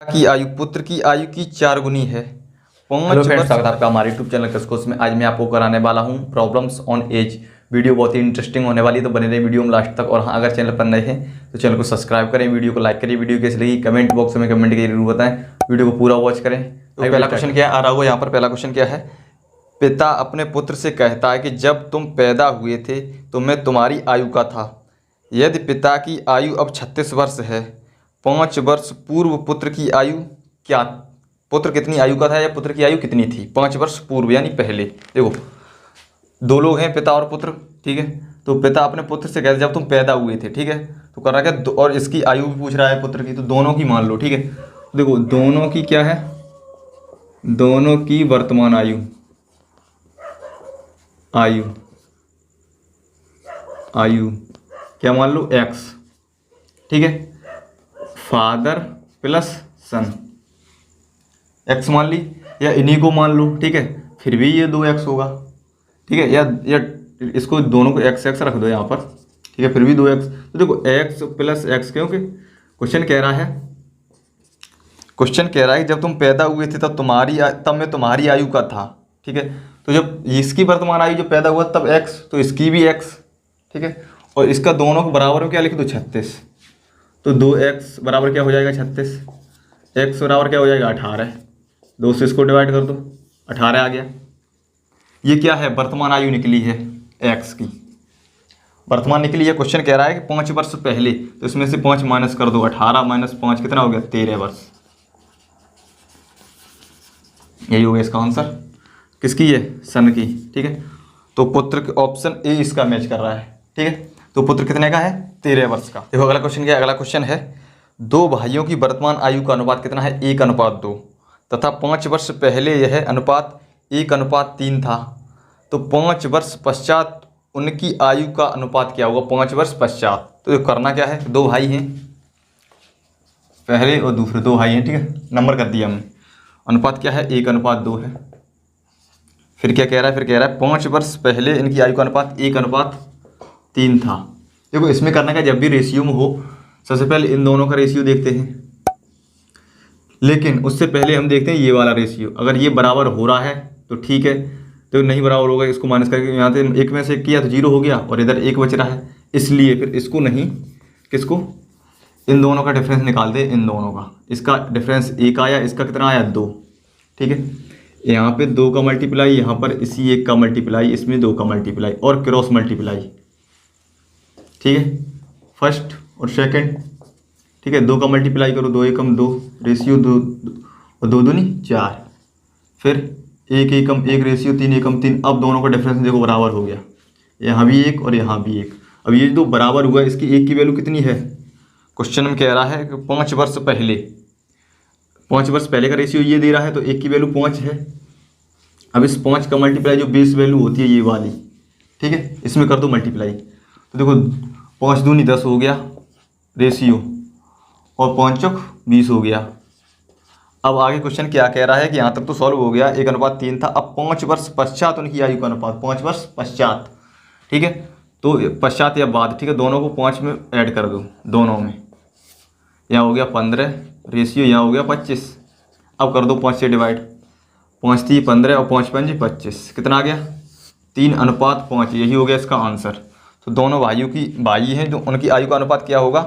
की आयु पुत्र की आयु की 4 गुनी है। हेलो फ्रेंड्स, स्वागत है आपका हमारे यूट्यूब चैनल कसकोस में। आज मैं आपको कराने वाला हूं प्रॉब्लम्स ऑन एज। वीडियो बहुत ही इंटरेस्टिंग होने वाली है, तो बने रहे वीडियो में लास्ट तक। और हाँ, अगर चैनल पर नए हैं तो चैनल को सब्सक्राइब करें, वीडियो को लाइक करें। वीडियो कैसी लगी कमेंट बॉक्स में कमेंट करके जरूर बताएं, वीडियो को पूरा वॉच करें। तो पहला क्वेश्चन क्या आ रहा होगा यहाँ पर। पहला क्वेश्चन क्या है, पिता अपने पुत्र से कहता है कि जब तुम पैदा हुए थे तो मैं तुम्हारी आयु का था। यदि पिता की आयु अब 36 वर्ष है, 5 वर्ष पूर्व पुत्र की आयु क्या, पुत्र कितनी आयु का था या पुत्र की आयु कितनी थी 5 वर्ष पूर्व यानी पहले। देखो, दो लोग हैं, पिता और पुत्र, ठीक है। तो पिता अपने पुत्र से कहते जब तुम पैदा हुए थे, ठीक है। तो कर रहा क्या, और इसकी आयु भी पूछ रहा है पुत्र की, तो दोनों की मान लो, ठीक है। देखो, दोनों की क्या है, दोनों की वर्तमान आयु आयु आयु क्या मान लो, एक्स, ठीक है। फादर प्लस सन एक्स मान ली, या इन्हीं को मान लो, ठीक है। फिर भी ये 2x होगा, ठीक है। या इसको दोनों को एक्स एक्स रख दो यहाँ पर, ठीक है। फिर भी 2x। तो देखो x प्लस एक्स, क्योंकि क्वेश्चन कह रहा है कि जब तुम पैदा हुए थे तब मैं तुम्हारी आयु का था, ठीक है। तो जब इसकी वर्तमान आयु जब पैदा हुआ तब x, तो इसकी भी x, ठीक है। और इसका दोनों को बराबर में क्या लिख दो, 36। तो 2x बराबर क्या हो जाएगा, 36। x बराबर क्या हो जाएगा, 18। 2 से इसको डिवाइड कर दो, 18 आ गया। ये क्या है, वर्तमान आयु निकली है x की, वर्तमान निकली है। क्वेश्चन कह रहा है कि 5 वर्ष पहले, तो इसमें से 5 माइनस कर दो, 18 माइनस 5 कितना हो गया, 13 वर्ष। यही हो गया इसका आंसर, किसकी है, सन की, ठीक है। तो पुत्र ऑप्शन ए इसका मैच कर रहा है, ठीक है। तो पुत्र कितने का है, 13 वर्ष का। देखो अगला क्वेश्चन क्या है। अगला क्वेश्चन है, दो भाइयों की वर्तमान आयु का अनुपात कितना है, 1:2, तथा 5 वर्ष पहले यह अनुपात 1:3 था। तो 5 वर्ष पश्चात उनकी आयु का अनुपात क्या होगा, 5 वर्ष पश्चात। तो करना क्या है, दो भाई हैं, पहले और दूसरे दो भाई हैं, ठीक है। नंबर कर दिया हमने, अनुपात क्या है, 1:2 है। फिर क्या कह रहा है, फिर कह रहा है 5 वर्ष पहले इनकी आयु का अनुपात 1:3 था। देखो इसमें करना क्या, जब भी रेशियो में हो सबसे पहले इन दोनों का रेशियो देखते हैं, लेकिन उससे पहले हम देखते हैं ये वाला रेशियो। अगर ये बराबर हो रहा है तो ठीक है, तो नहीं बराबर होगा इसको माइनस करके यहाँ से एक में से किया तो 0 हो गया, और इधर 1 बच रहा है, इसलिए फिर इसको नहीं, किसको, इन दोनों का डिफरेंस निकाल दे। इन दोनों का, इसका डिफरेंस 1 आया, इसका कितना आया, 2, ठीक है। यहाँ पे 2 का मल्टीप्लाई, यहाँ पर इसी 1 का मल्टीप्लाई, इसमें 2 का मल्टीप्लाई और क्रॉस मल्टीप्लाई, ठीक है। फर्स्ट और सेकंड, ठीक है। 2 का मल्टीप्लाई करो, 2 एकम 2, रेशियो 2 और 2 दूनी 4, फिर 1 एकम 1, रेशियो 3 एकम 3। अब दोनों का डिफरेंस देखो बराबर हो गया, यहाँ भी 1 और यहाँ भी 1। अब ये जो बराबर हुआ, इसकी 1 की वैल्यू कितनी है, क्वेश्चन में कह रहा है कि 5 वर्ष पहले, 5 वर्ष पहले का रेशियो ये दे रहा है, तो 1 की वैल्यू 5 है। अब इस 5 का मल्टीप्लाई जो बेस वैल्यू होती है ये वाली, ठीक है, इसमें कर दो मल्टीप्लाई। तो देखो 5 दूनी 10 हो गया रेशियो, और 5 चौक 20 हो गया। अब आगे क्वेश्चन क्या कह रहा है कि यहाँ तक तो सॉल्व हो गया, 1:3 था। अब 5 वर्ष पश्चात उनकी आयु का अनुपात, 5 वर्ष पश्चात, ठीक है। तो पश्चात या बाद, ठीक है, दोनों को 5 में ऐड कर दो, दोनों में। यहाँ हो गया 15, रेशियो यहाँ हो गया 25। अब कर दो 5 से डिवाइड, 5 3 15 और 5 5 25, कितना आ गया, 3:5। यही हो गया इसका आंसर। तो दोनों भाइयों की भाई हैं, जो उनकी आयु का अनुपात क्या होगा,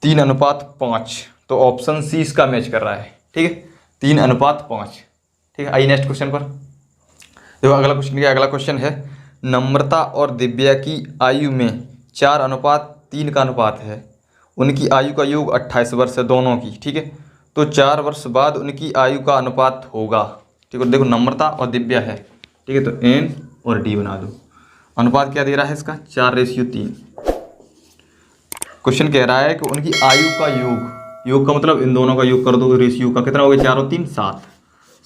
3:5। तो ऑप्शन सी इसका मैच कर रहा है, ठीक है, 3:5, ठीक है। आइए नेक्स्ट क्वेश्चन पर। देखो अगला क्वेश्चन क्या है। अगला क्वेश्चन है, नम्रता और दिव्या की आयु में 4:3 का अनुपात है। उनकी आयु का योग 28 वर्ष है दोनों की, ठीक है। तो 4 वर्ष बाद उनकी आयु का अनुपात होगा, ठीक है। देखो नम्रता और दिव्या है, ठीक है, तो n और d बना दो। अनुपात क्या दे रहा है इसका, 4:3। क्वेश्चन कह रहा है कि उनकी आयु का योग का मतलब इन दोनों का योग कर दो, रेशियो का कितना हो गया, 4 और 3 7।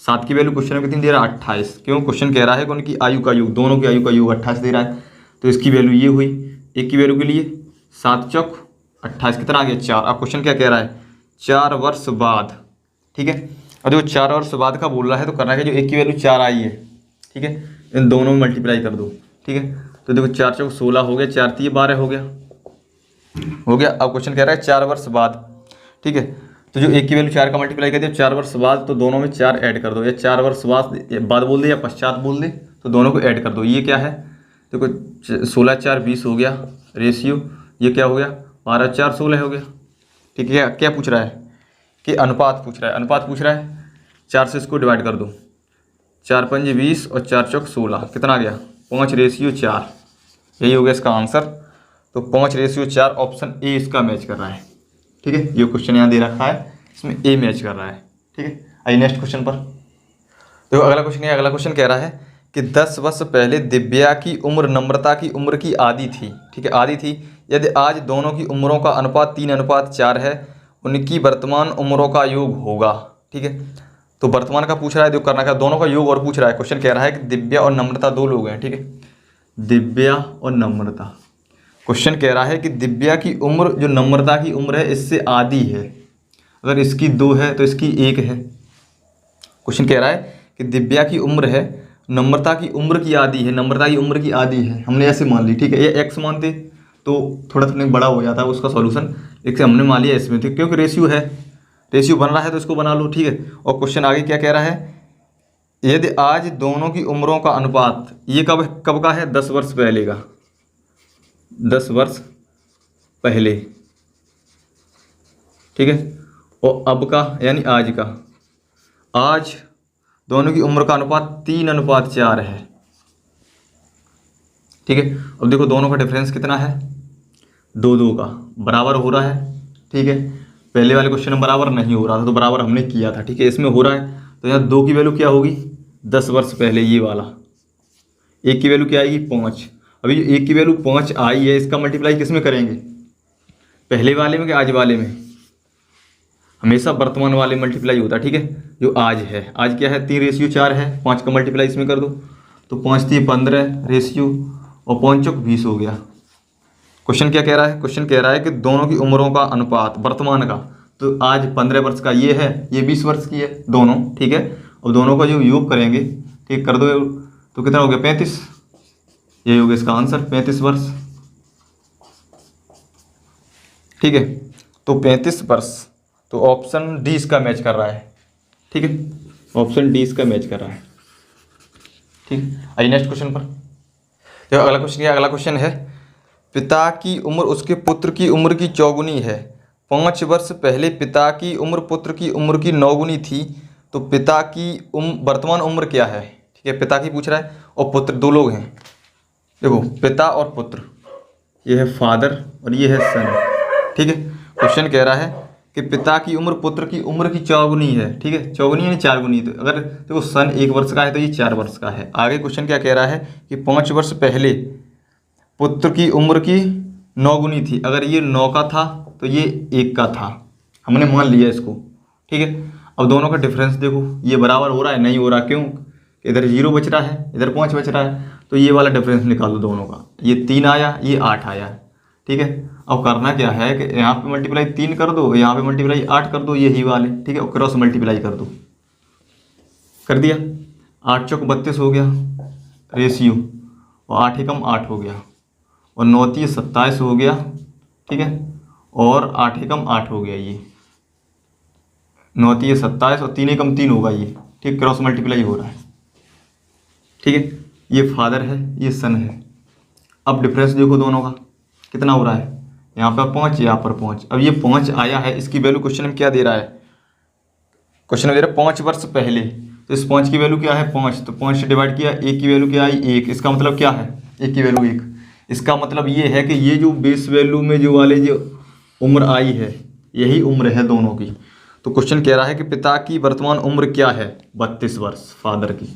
7 की वैल्यू क्वेश्चन में कितनी दे रहा है, 28। क्यों, क्वेश्चन कह रहा है कि उनकी आयु का योग, दोनों की आयु का योग 28 दे रहा है। तो इसकी वैल्यू ये हुई, 1 की वैल्यू के लिए 7 चौक 28, कितना आ गया, 4। अब क्वेश्चन क्या कह रहा है, 4 वर्ष बाद, ठीक है। और देखो 4 वर्ष बाद का बोल रहा है, तो करना है जो 1 की वैल्यू 4 आई है, ठीक है, इन दोनों में मल्टीप्लाई कर दो, ठीक है। तो देखो 4 चौक 16 हो गया, 4 3 12 हो गया। अब क्वेश्चन कह रहा है 4 वर्ष बाद, ठीक है। तो जो एक की वैल्यू 4 का मल्टीप्लाई कर दिया 4 वर्ष बाद, तो दोनों में 4 ऐड कर दो, या 4 वर्ष बाद बोल दे या पश्चात बोल दे, तो दोनों को ऐड कर दो। ये क्या है, देखो 16 4 20 हो गया रेशियो, ये क्या हो गया 12 4 16 हो गया। ठीक है, क्या पूछ रहा है कि अनुपात पूछ रहा है, अनुपात पूछ रहा है। 4 से इसको डिवाइड कर दो, 4 पंजे 20 और 4 चौक 16, कितना आ गया 5:4, यही हो गया इसका आंसर। तो 5:4 ऑप्शन ए इसका मैच कर रहा है। ठीक है, ये क्वेश्चन यहाँ दे रखा है, इसमें ए मैच कर रहा है। ठीक है, आइए नेक्स्ट क्वेश्चन पर। देखो अगला क्वेश्चन है, अगला क्वेश्चन कह रहा है कि 10 वर्ष पहले दिव्या की उम्र नम्रता की उम्र की आधी थी। ठीक है, आधी थी। यदि आज दोनों की उम्रों का अनुपात 3:4 है, उनकी वर्तमान उम्रों का योग होगा। ठीक है, तो वर्तमान का पूछ रहा है, जो करना क्या, दोनों का योग और पूछ रहा है। क्वेश्चन कह रहा है कि दिव्या और नम्रता 2 लोग हैं। ठीक है, दिव्या और नम्रता, क्वेश्चन कह रहा है कि दिव्या की उम्र जो नम्रता की उम्र है इससे आधी है। अगर इसकी 2 है तो इसकी 1 है। क्वेश्चन कह रहा है कि दिव्या की उम्र है, नम्रता की उम्र की आधी है, नम्रता की उम्र की आधी है, हमने ऐसे मान ली। ठीक है, ये एक्स मानते तो थोड़ा थोड़ा बड़ा हो जाता है उसका सॉल्यूशन, एक से हमने मान लिया इसमें, ठीक, क्योंकि रेशियो है, रेशियो बन रहा है तो इसको बना लो। ठीक है, और क्वेश्चन आगे क्या कह रहा है, यदि आज दोनों की उम्रों का अनुपात, ये कब कब का है, 10 वर्ष पहले का, 10 वर्ष पहले। ठीक है, और अब का यानी आज का, आज दोनों की उम्र का अनुपात 3:4 है। ठीक है, अब देखो दोनों का डिफरेंस कितना है, 2 का बराबर हो रहा है। ठीक है, पहले वाले क्वेश्चन में बराबर नहीं हो रहा था तो बराबर हमने किया था। ठीक है, इसमें हो रहा है, तो यहाँ 2 की वैल्यू क्या होगी, 10 वर्ष पहले ये वाला, 1 की वैल्यू क्या आएगी 5। अभी 1 की वैल्यू 5 आई है, इसका मल्टीप्लाई किस में करेंगे, पहले वाले में कि आज वाले में, हमेशा वर्तमान वाले मल्टीप्लाई होता है। ठीक है, जो आज है, आज क्या है 3:4 है, 5 का मल्टीप्लाई इसमें कर दो, तो 5 3 15 रेशियो, और 5 चौक 20 हो गया। क्वेश्चन क्या कह रहा है, क्वेश्चन कह रहा है कि दोनों की उम्रों का अनुपात वर्तमान का, तो आज 15 वर्ष का ये है, ये 20 वर्ष की है दोनों। ठीक है, अब दोनों का जो योग करेंगे, ठीक कर दो, तो कितना हो गया 35, ये हो गया इसका आंसर 35 वर्ष। ठीक है, तो 35 वर्ष, तो ऑप्शन डी इसका मैच कर रहा है। ठीक है, ऑप्शन डी इसका मैच कर रहा है। ठीक है, आइए नेक्स्ट क्वेश्चन पर। देखो अगला क्वेश्चन क्या, अगला क्वेश्चन है, पिता की उम्र उसके पुत्र की उम्र की 4 गुनी है। 5 वर्ष पहले पिता की उम्र पुत्र की उम्र की 9 गुनी थी, तो पिता की वर्तमान उम्र क्या है। ठीक है, पिता की पूछ रहा है, और पुत्र 2 लोग हैं। देखो पिता और पुत्र, ये है फादर और ये है सन। ठीक है, क्वेश्चन कह रहा है कि पिता की उम्र पुत्र की उम्र की 4 गुनी है। ठीक है, 4 गुनी यानी 4 गुनी, तो अगर देखो सन 1 वर्ष का है तो ये 4 वर्ष का है। आगे क्वेश्चन क्या कह रहा है कि 5 वर्ष पहले पुत्र की उम्र की 9 गुनी थी, अगर ये 9 का था तो ये 1 का था, हमने मान लिया इसको। ठीक है, अब दोनों का डिफरेंस देखो, ये बराबर हो रहा है, नहीं हो रहा, क्यों, इधर 0 बच रहा है, इधर 5 बच रहा है, तो ये वाला डिफरेंस निकालो दोनों का, ये 3 आया, ये 8 आया। ठीक है, अब करना क्या है कि यहाँ पे मल्टीप्लाई 3 कर दो, यहाँ पे मल्टीप्लाई 8 कर दो, यही वाले। ठीक है, और क्रॉस मल्टीप्लाई कर दो, कर दिया, 8 चौक 32 हो गया रेशियो, और 8 एकम 8 हो गया, और 9 3 27 हो गया। ठीक है, और 8 एकम 8 हो गया, ये 9 3 27 और 3 एकम 3 होगा ये। ठीक, क्रॉस मल्टीप्लाई हो रहा है। ठीक है, ये फादर है, ये सन है। अब डिफरेंस देखो दोनों का कितना हो रहा है, यहाँ पर 5, यहाँ पर 5। अब ये 5 आया है, इसकी वैल्यू क्वेश्चन में क्या दे रहा है, क्वेश्चन में दे रहा है 5 वर्ष पहले, तो इस 5 की वैल्यू क्या है 5, तो 5 से डिवाइड किया, 1 की वैल्यू क्या आई 1, इसका मतलब क्या है 1 की वैल्यू 1, इसका मतलब ये है कि ये जो बेस वैल्यू में जो वाले जो उम्र आई है, यही उम्र है दोनों की। तो क्वेश्चन कह रहा है कि पिता की वर्तमान उम्र क्या है 32 वर्ष फादर की,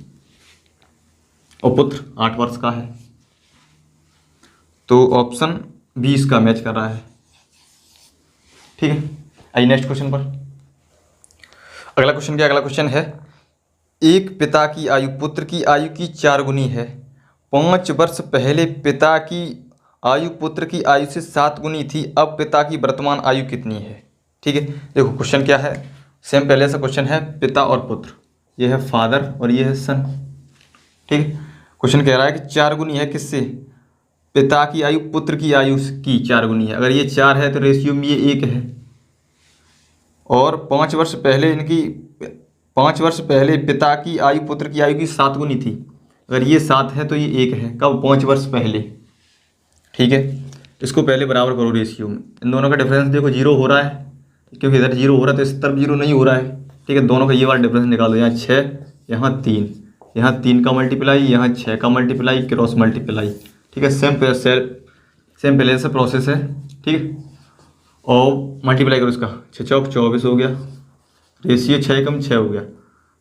और पुत्र 8 वर्ष का है, तो ऑप्शन बी इसका मैच कर रहा है। ठीक है, आइए नेक्स्ट क्वेश्चन पर। अगला क्वेश्चन क्या, अगला क्वेश्चन है, एक पिता की आयु पुत्र की आयु की 4 गुनी है। 5 वर्ष पहले पिता की आयु पुत्र की आयु से 7 गुनी थी, अब पिता की वर्तमान आयु कितनी है। ठीक है, देखो क्वेश्चन क्या है, सेम पहले से क्वेश्चन है, पिता और पुत्र, ये है फादर और ये है सन। ठीक है, क्वेश्चन कह रहा है कि 4 गुनी है किससे, पिता की आयु पुत्र की आयु की 4 गुनी है। अगर ये 4 है तो रेशियो में ये 1 है, और 5 वर्ष पहले 5 वर्ष पहले पिता की आयु पुत्र की आयु की 7 गुनी थी। अगर ये 7 है तो ये 1 है, कब? 5 वर्ष पहले। ठीक है, इसको पहले बराबर करो रेशियो में। इन दोनों का डिफरेंस देखो 0 हो रहा है, क्योंकि इधर 0 हो रहा है तो इस तरफ 0 नहीं हो रहा है। ठीक है, दोनों का ये वाला डिफरेंस निकालो। यहाँ 6, यहाँ 3, यहाँ 3 का मल्टीप्लाई, यहाँ 6 का मल्टीप्लाई, क्रॉस मल्टीप्लाई। ठीक है, सेम पहले से प्रोसेस है। ठीक है, और मल्टीप्लाई करो इसका। 6 चौक 24 हो गया, रेशियो 6 एकम 6 हो गया,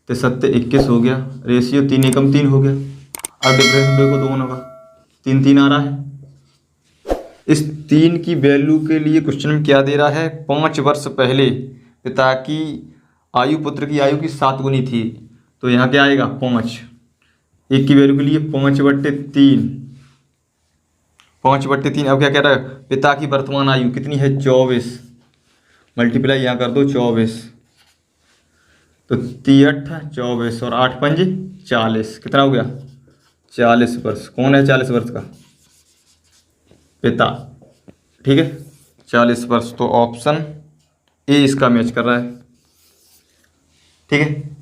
तो 7 21 हो गया, रेशियो 3 एकम 3 हो गया। अब डिफरेंस देखो दोनों का, 3 3 आ रहा है। इस 3 की वैल्यू के लिए क्वेश्चन में क्या दे रहा है? 5 वर्ष पहले पिता की आयु पुत्र की आयु की 7 गुनी थी, तो यहाँ क्या आएगा? 5। 1 की वैल्यू के लिए 5/3, 5/3। अब क्या कह रहा है? पिता की वर्तमान आयु कितनी है? 24। मल्टीप्लाई यहाँ कर दो 24, तो 3 8 24 और 8 5 40। कितना हो गया? 40 वर्ष। कौन है 40 वर्ष का? पिता। ठीक है, 40 वर्ष। तो ऑप्शन ए इसका मैच कर रहा है। ठीक है।